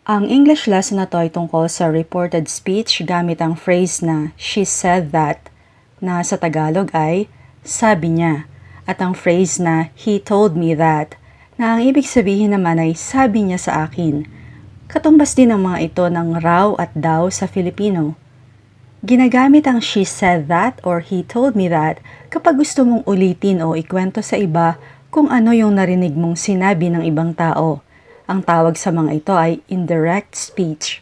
Ang English lesson na to ay tungkol sa reported speech gamit ang phrase na she said that, na sa Tagalog ay sabi niya, at ang phrase na he told me that, na ang ibig sabihin naman ay sabi niya sa akin. Katumbas din ang mga ito ng raw at daw sa Filipino. Ginagamit ang she said that or he told me that kapag gusto mong ulitin o ikwento sa iba kung ano yung narinig mong sinabi ng ibang tao. Ang tawag sa mga ito ay indirect speech.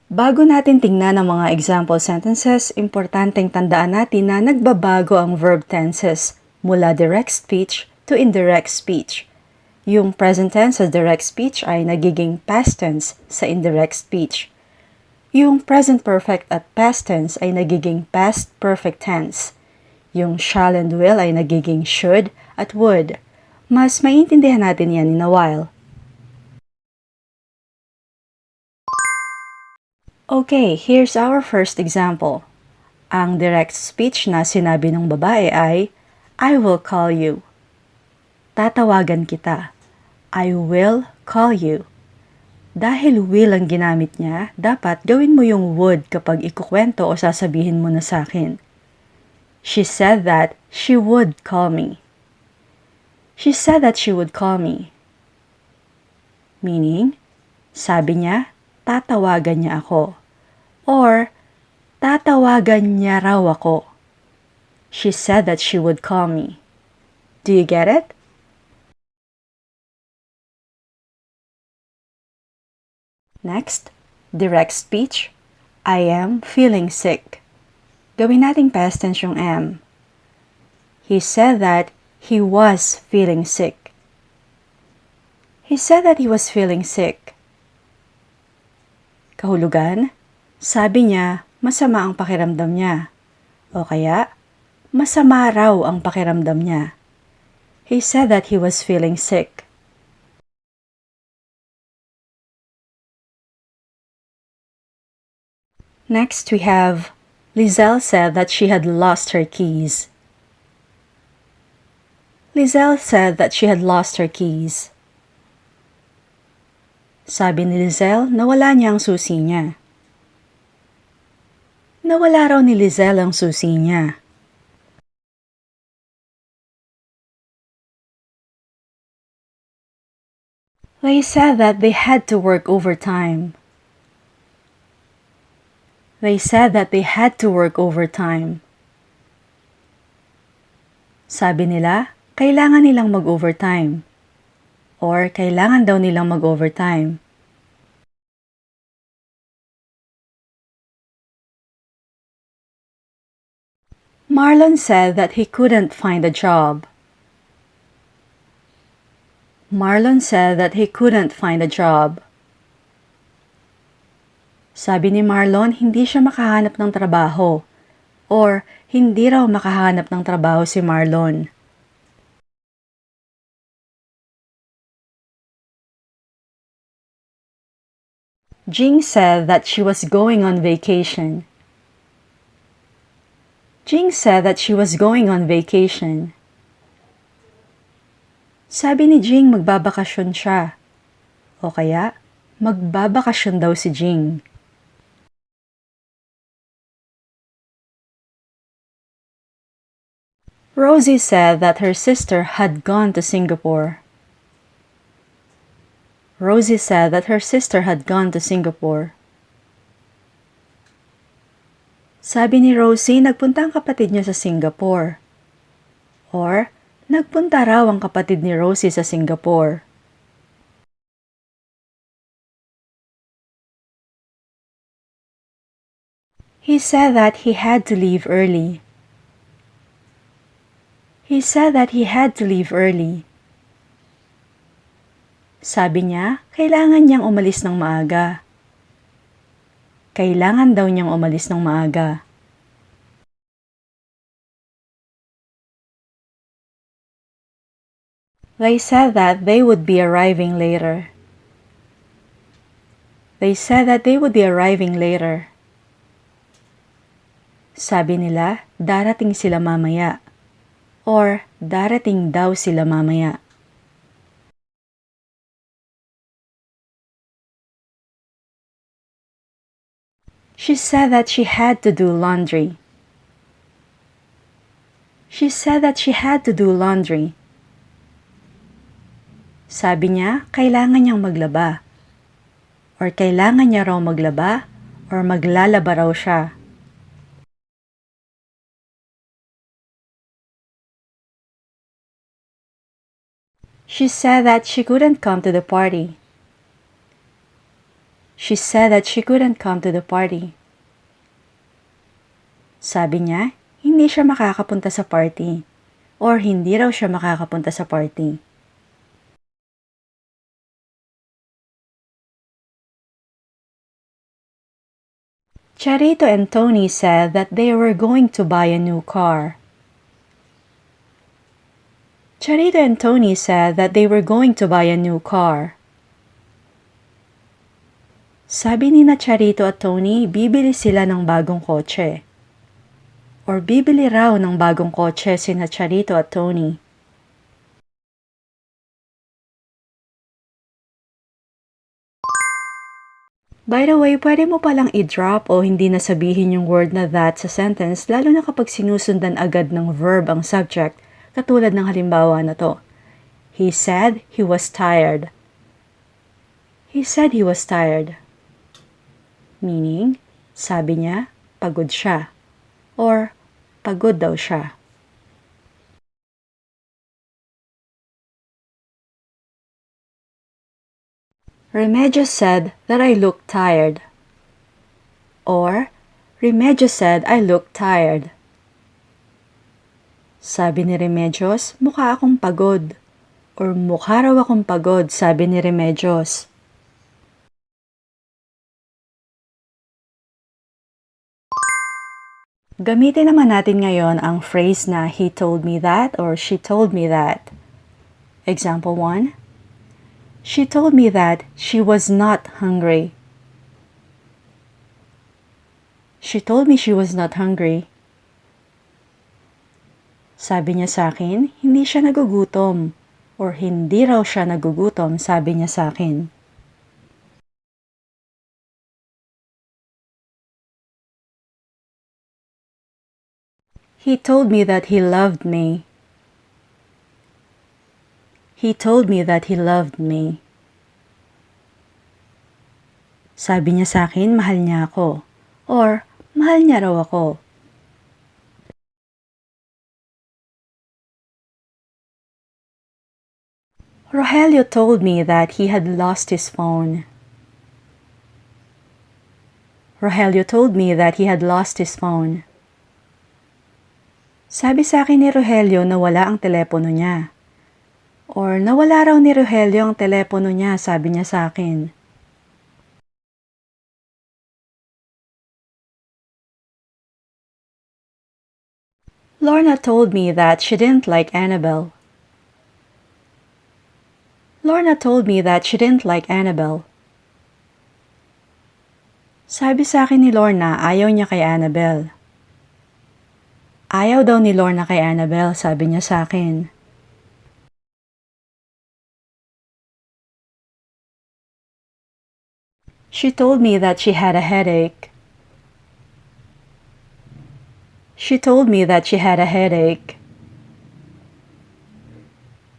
Bago natin tingnan ang mga example sentences, importanteng tandaan natin na nagbabago ang verb tenses mula direct speech to indirect speech. Yung present tense sa direct speech ay nagiging past tense sa indirect speech. Yung present perfect at past tense ay nagiging past perfect tense. Yung shall and will ay nagiging should at would. Mas maintindihan natin yan in a while. Okay, here's our first example. Ang direct speech na sinabi ng babae ay, I will call you. Tatawagan kita. I will call you. Dahil will ang ginamit niya, dapat gawin mo yung would kapag ikukwento o sasabihin mo na sa akin. She said that she would call me. She said that she would call me. Meaning, sabi niya, tatawagan niya ako. Or, tatawagan niya raw ako. She said that she would call me. Do you get it? Next, direct speech. I am feeling sick. Gawin nating past tense yung am. He said that he was feeling sick. He said that he was feeling sick. Kahulugan, sabi niya, masama ang pakiramdam niya. O kaya, masama raw ang pakiramdam niya. He said that he was feeling sick. Next, we have 𝗧𝗛𝗶 said that she had lost her keys. 𝗧𝗛𝗶 said that she had lost her keys. Sabi ni 𝗧𝗛 na wala niya ang susi niya. Nawala raw ni 𝗧𝗛 ang susi niya. They said that they had to work overtime. They said that they had to work overtime. Sabi nila, kailangan nilang mag-overtime. Or kailangan daw nilang mag-overtime. Marlon said that he couldn't find a job. Marlon said that he couldn't find a job. Sabi ni Marlon, hindi siya makahanap ng trabaho. Or, hindi raw makahanap ng trabaho si Marlon. Jing said that she was going on vacation. Jing said that she was going on vacation. Sabi ni Jing magbabakasyon siya. O kaya, magbabakasyon daw si Jing. Rosie said that her sister had gone to Singapore. Rosie said that her sister had gone to Singapore. Sabi ni Rosie, nagpunta ang kapatid niya sa Singapore. Or, nagpunta raw ang kapatid ni Rosie sa Singapore. He said that he had to leave early. He said that he had to leave early. Sabi niya, kailangan niyang umalis ng maaga. Kailangan daw niyang umalis ng maaga. They said that they would be arriving later. They said that they would be arriving later. Sabi nila, darating sila mamaya. Or, darating daw sila mamaya. She said that she had to do laundry. She said that she had to do laundry. Sabi niya, kailangan niyang maglaba. Or kailangan niya raw maglaba, or maglalaba raw siya. She said that she couldn't come to the party. She said that she couldn't come to the party. Sabi niya, hindi siya makakapunta sa party. Or hindi raw siya makakapunta sa party. Charito and Tony said that they were going to buy a new car. Charito and Tony said that they were going to buy a new car. Sabi ni na Charito at Tony, bibili sila ng bagong kotse. Or bibili raw ng bagong kotse sina Charito at Tony. By the way, pwede mo palang i-drop o hindi na sabihin yung word na that sa sentence, lalo na kapag sinusundan agad ng verb ang subject, katulad ng halimbawa na to. He said he was tired. He said he was tired. Meaning, sabi niya, pagod siya. Or, pagod daw siya. Remedios said that I looked tired. Or, Remedios said I looked tired. Sabi ni Remedios, mukha akong pagod. Or mukha raw akong pagod, sabi ni Remedios. Gamitin naman natin ngayon ang phrase na he told me that or she told me that. Example 1. She told me that she was not hungry. She told me she was not hungry. Sabi niya sa akin, hindi siya nagugutom. Or hindi raw siya nagugutom, sabi niya sa akin. He told me that he loved me. He told me that he loved me. Sabi niya sa akin, mahal niya ako. Or, mahal niya raw ako. Rogelio told me that he had lost his phone. Rogelio told me that he had lost his phone. Sabi sa akin ni Rogelio na wala ang telepono niya. Or nawala raw ni Rogelio ang telepono niya, sabi niya sa akin. Lorna told me that she didn't like Annabelle. Lorna told me that she didn't like Annabelle. Sabi sa akin ni Lorna, ayaw niya kay Annabelle. Ayaw daw ni Lorna kay Annabelle, sabi niya sa akin. She told me that she had a headache. She told me that she had a headache.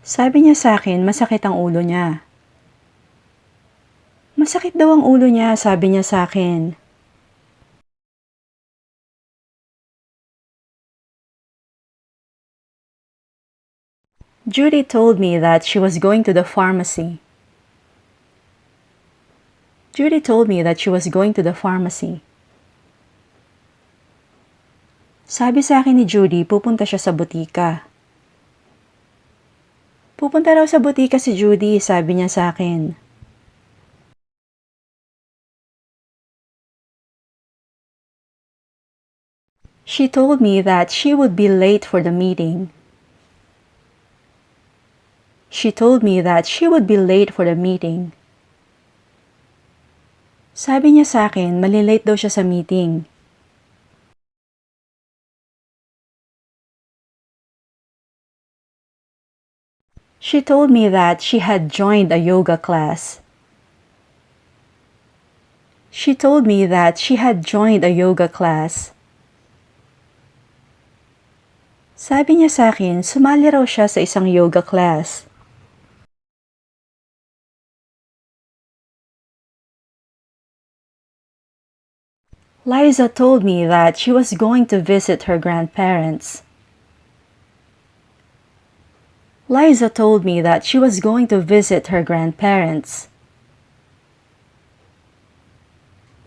Sabi niya sa akin, masakit ang ulo niya. Masakit daw ang ulo niya, sabi niya sa akin. Judy told me that she was going to the pharmacy. Judy told me that she was going to the pharmacy. Sabi sa akin ni Judy, pupunta siya sa butika. Pupunta raw sa butika si Judy, sabi niya sa akin. She told me that she would be late for the meeting. She told me that she would be late for the meeting. Sabi niya sa akin, malilate daw siya sa meeting. She told me that she had joined a yoga class. She told me that she had joined a yoga class. Sabi niya sa akin, sumali raw siya sa isang yoga class. Liza told me that she was going to visit her grandparents. Liza told me that she was going to visit her grandparents.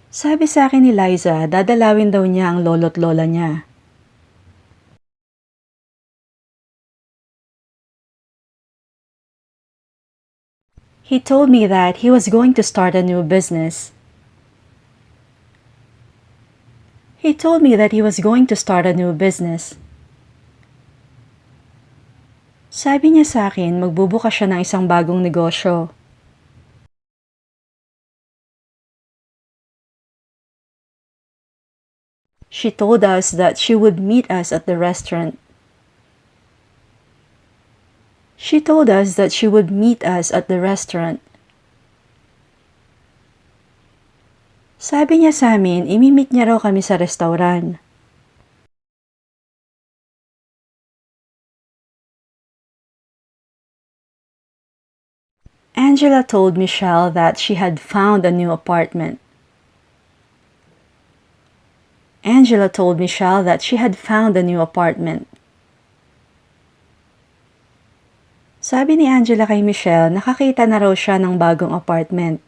Sabi sa akin ni Liza, dadalawin daw niya ang lolo't lola niya. He told me that he was going to start a new business. He told me that he was going to start a new business. Sabi niya sa akin, magbubukas siya ng isang bagong negosyo. She told us that she would meet us at the restaurant. She told us that she would meet us at the restaurant. Sabi niya sa amin, imimit niya raw kami sa restaurant. Angela told Michelle that she had found a new apartment. Angela told Michelle that she had found a new apartment. Sabi ni Angela kay Michelle, nakakita na raw siya ng bagong apartment.